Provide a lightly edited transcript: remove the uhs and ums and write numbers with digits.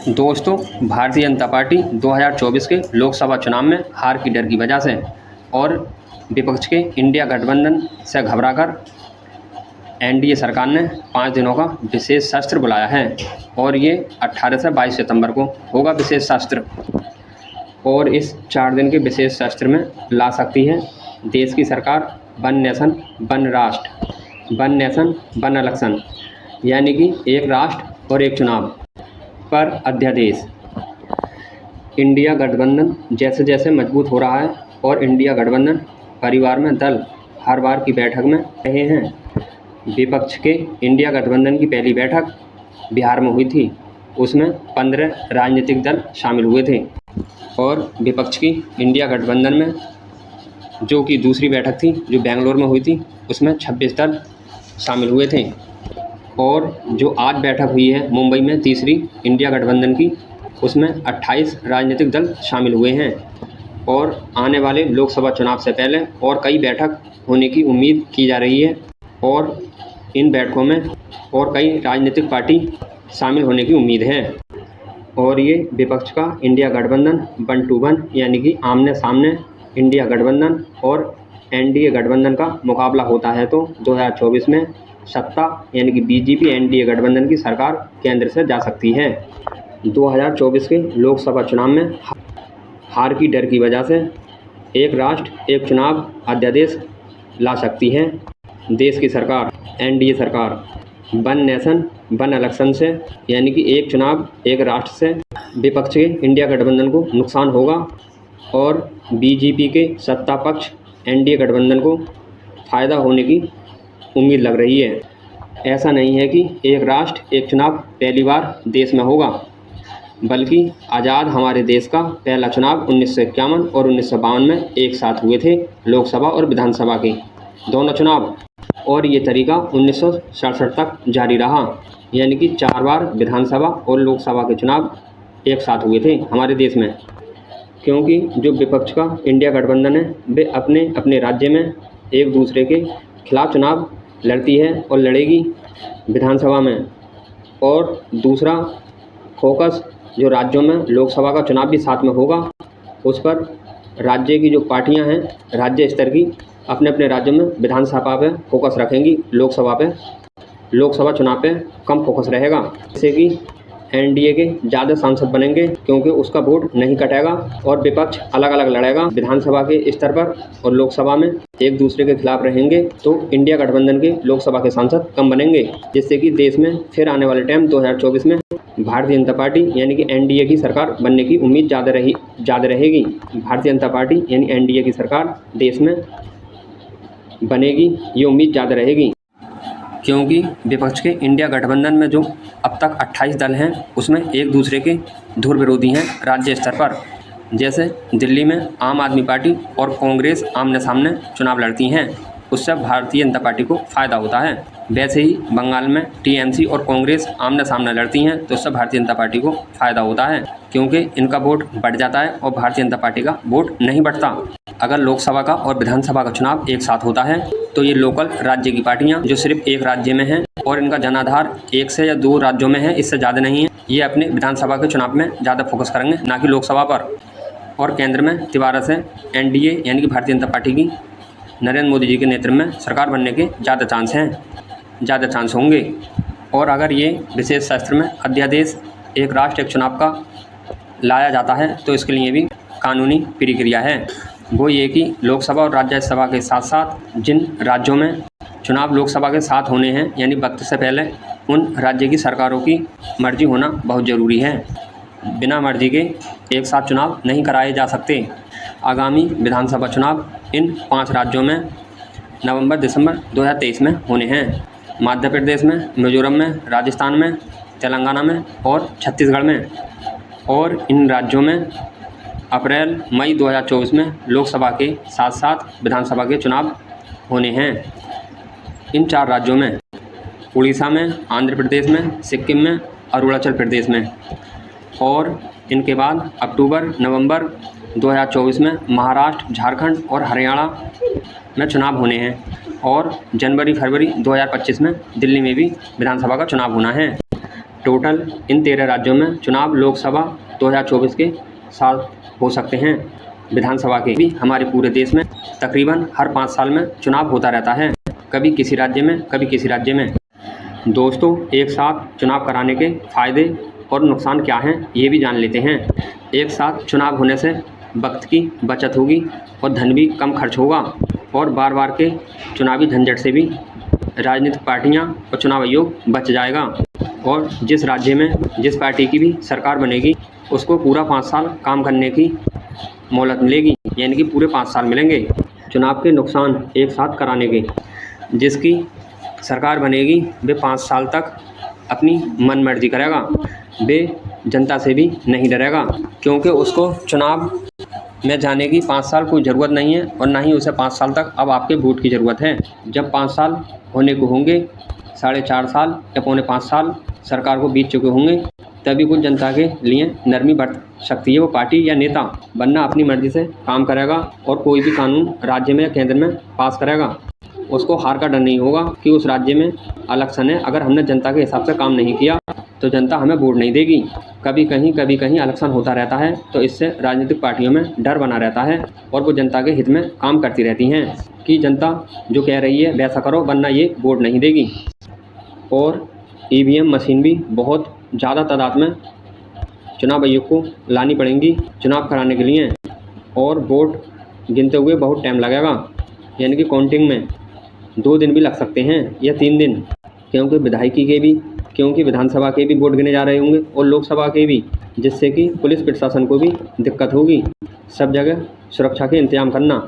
दोस्तों, भारतीय जनता पार्टी 2024 के लोकसभा चुनाव में हार की डर की वजह से और विपक्ष के इंडिया गठबंधन से घबराकर एनडीए सरकार ने 5 दिनों का विशेष सत्र बुलाया है और ये 18 से 22 सितंबर को होगा विशेष सत्र। और इस 4 दिन के विशेष सत्र में ला सकती है देश की सरकार वन नेशन वन राष्ट्र, वन नेशन वन इलेक्शन, यानी कि एक राष्ट्र और एक चुनाव पर अध्यादेश। इंडिया गठबंधन जैसे जैसे मजबूत हो रहा है और इंडिया गठबंधन परिवार में दल हर बार की बैठक में रहे हैं। विपक्ष के इंडिया गठबंधन की पहली बैठक बिहार में हुई थी, उसमें 15 राजनीतिक दल शामिल हुए थे और विपक्ष की इंडिया गठबंधन में जो कि दूसरी बैठक थी जो बेंगलोर में हुई थी, उसमें 26 दल शामिल हुए थे। और जो आज बैठक हुई है मुंबई में तीसरी इंडिया गठबंधन की, उसमें 28 राजनीतिक दल शामिल हुए हैं और आने वाले लोकसभा चुनाव से पहले और कई बैठक होने की उम्मीद की जा रही है और इन बैठकों में और कई राजनीतिक पार्टी शामिल होने की उम्मीद है। और ये विपक्ष का इंडिया गठबंधन 1 to 1 यानी कि आमने सामने इंडिया गठबंधन और एनडीए गठबंधन का मुकाबला होता है तो 2024 में सत्ता यानी कि बीजेपी एनडीए गठबंधन की सरकार केंद्र से जा सकती है। 2024 के लोकसभा चुनाव में हार की डर की वजह से एक राष्ट्र एक चुनाव अध्यादेश ला सकती है देश की सरकार एनडीए सरकार। वन नेशन वन इलेक्शन से यानी कि एक चुनाव एक राष्ट्र से विपक्ष के इंडिया गठबंधन को नुकसान होगा और बीजेपी के सत्ता पक्ष एनडीए गठबंधन को फ़ायदा होने की उम्मीद लग रही है। ऐसा नहीं है कि एक राष्ट्र एक चुनाव पहली बार देश में होगा, बल्कि आज़ाद हमारे देश का पहला चुनाव 1951 और 1952 में एक साथ हुए थे, लोकसभा और विधानसभा के दोनों चुनाव। और ये तरीका 1967 तक जारी रहा, यानी कि 4 बार विधानसभा और लोकसभा के चुनाव एक साथ हुए थे हमारे देश में। क्योंकि जो विपक्ष का इंडिया गठबंधन है वे अपने अपने राज्य में एक दूसरे के खिलाफ चुनाव लड़ती है और लड़ेगी विधानसभा में। और दूसरा फोकस जो राज्यों में लोकसभा का चुनाव भी साथ में होगा, उस पर राज्य की जो पार्टियां हैं राज्य स्तर की अपने अपने राज्यों में विधानसभा पे फोकस रखेंगी, लोकसभा चुनाव पे कम फोकस रहेगा। जैसे कि एनडीए के ज़्यादा सांसद बनेंगे क्योंकि उसका वोट नहीं कटेगा और विपक्ष अलग अलग लड़ेगा विधानसभा के स्तर पर और लोकसभा में एक दूसरे के खिलाफ रहेंगे, तो इंडिया गठबंधन के लोकसभा के सांसद कम बनेंगे, जिससे कि देश में फिर आने वाले टाइम 2024 में भारतीय जनता पार्टी यानी कि एनडीए की सरकार बनने की उम्मीद ज़्यादा रहेगी। भारतीय जनता पार्टी यानी एनडीए की सरकार देश में बनेगी, ये उम्मीद ज़्यादा रहेगी। क्योंकि विपक्ष के इंडिया गठबंधन में जो अब तक 28 दल हैं, उसमें एक दूसरे के धुर विरोधी हैं राज्य स्तर पर। जैसे दिल्ली में आम आदमी पार्टी और कांग्रेस आमने सामने चुनाव लड़ती हैं, उससे भारतीय जनता पार्टी को फ़ायदा होता है। वैसे ही बंगाल में टीएमसी और कांग्रेस आमने सामने लड़ती हैं तो उससे भारतीय जनता पार्टी को फ़ायदा होता है, क्योंकि इनका वोट बढ़ जाता है और भारतीय जनता पार्टी का वोट नहीं बढ़ता। अगर लोकसभा का और विधानसभा का चुनाव एक साथ होता है तो ये लोकल राज्य की पार्टियां जो सिर्फ एक राज्य में हैं और इनका जनाधार 1 से या 2 राज्यों में है, इससे ज़्यादा नहीं है, ये अपने विधानसभा के चुनाव में ज़्यादा फोकस करेंगे, ना कि लोकसभा पर। और केंद्र में दोबारा से एनडीए यानी कि भारतीय जनता पार्टी की नरेंद्र मोदी जी के नेतृत्व में सरकार बनने के ज़्यादा चांस होंगे। और अगर ये विशेष सत्र में अध्यादेश एक राष्ट्र एक चुनाव का लाया जाता है तो इसके लिए भी कानूनी प्रक्रिया है। वो ये कि लोकसभा और राज्यसभा के साथ साथ जिन राज्यों में चुनाव लोकसभा के साथ होने हैं यानी वक्त से पहले, उन राज्य की सरकारों की मर्जी होना बहुत ज़रूरी है। बिना मर्जी के एक साथ चुनाव नहीं कराए जा सकते। आगामी विधानसभा चुनाव इन 5 राज्यों में नवंबर दिसंबर 2023 में होने हैं। मध्य प्रदेश में, मिजोरम में, राजस्थान में, तेलंगाना में और छत्तीसगढ़ में। और इन राज्यों में अप्रैल मई 2024 में लोकसभा के साथ साथ विधानसभा के चुनाव होने हैं। इन 4 राज्यों में उड़ीसा में, आंध्र प्रदेश में, सिक्किम में, अरुणाचल प्रदेश में। और इनके बाद अक्टूबर नवंबर 2024 में महाराष्ट्र, झारखंड और हरियाणा में चुनाव होने हैं। और जनवरी फरवरी 2025 में दिल्ली में भी विधानसभा का चुनाव होना है। टोटल इन 13 राज्यों में चुनाव लोकसभा 2024 के साल हो सकते हैं। विधानसभा के भी हमारे पूरे देश में तकरीबन हर 5 साल में चुनाव होता रहता है, कभी किसी राज्य में कभी किसी राज्य में। दोस्तों, एक साथ चुनाव कराने के फ़ायदे और नुकसान क्या हैं ये भी जान लेते हैं। एक साथ चुनाव होने से वक्त की बचत होगी और धन भी कम खर्च होगा और बार बार के चुनावी झंझट से भी राजनीतिक पार्टियां और चुनाव आयोग बच जाएगा और जिस राज्य में जिस पार्टी की भी सरकार बनेगी उसको पूरा 5 साल काम करने की मोहलत मिलेगी, यानी कि पूरे 5 साल मिलेंगे। चुनाव के नुकसान एक साथ कराने के, जिसकी सरकार बनेगी वे 5 साल तक अपनी मनमर्जी करेगा, वे जनता से भी नहीं डरेगा, क्योंकि उसको चुनाव में जाने की 5 साल कोई ज़रूरत नहीं है और ना ही उसे 5 साल तक अब आपके वोट की ज़रूरत है। जब 5 साल होने को होंगे, 4.5 साल या पौने 5 साल सरकार को बीत चुके होंगे, तभी कुछ जनता के लिए नरमी बरत सकती है वो पार्टी या नेता, वरना अपनी मर्ज़ी से काम करेगा और कोई भी कानून राज्य में या केंद्र में पास करेगा। उसको हार का डर नहीं होगा कि उस राज्य में इलेक्शन है, अगर हमने जनता के हिसाब से काम नहीं किया तो जनता हमें वोट नहीं देगी। कभी कहीं इलेक्शन होता रहता है, तो इससे राजनीतिक पार्टियों में डर बना रहता है और वो जनता के हित में काम करती रहती हैं कि जनता जो कह रही है वैसा करो, वरना ये वोट नहीं देगी। और ईवीएम मशीन भी बहुत ज़्यादा तादाद में चुनाव आयोग को लानी पड़ेंगी चुनाव कराने के लिए, और वोट गिनते हुए बहुत टाइम लगेगा, यानी कि काउंटिंग में 2 दिन भी लग सकते हैं या 3 दिन, क्योंकि विधानसभा के भी वोट गिने जा रहे होंगे और लोकसभा के भी, जिससे कि पुलिस प्रशासन को भी दिक्कत होगी। सब जगह सुरक्षा के इंतजाम करना।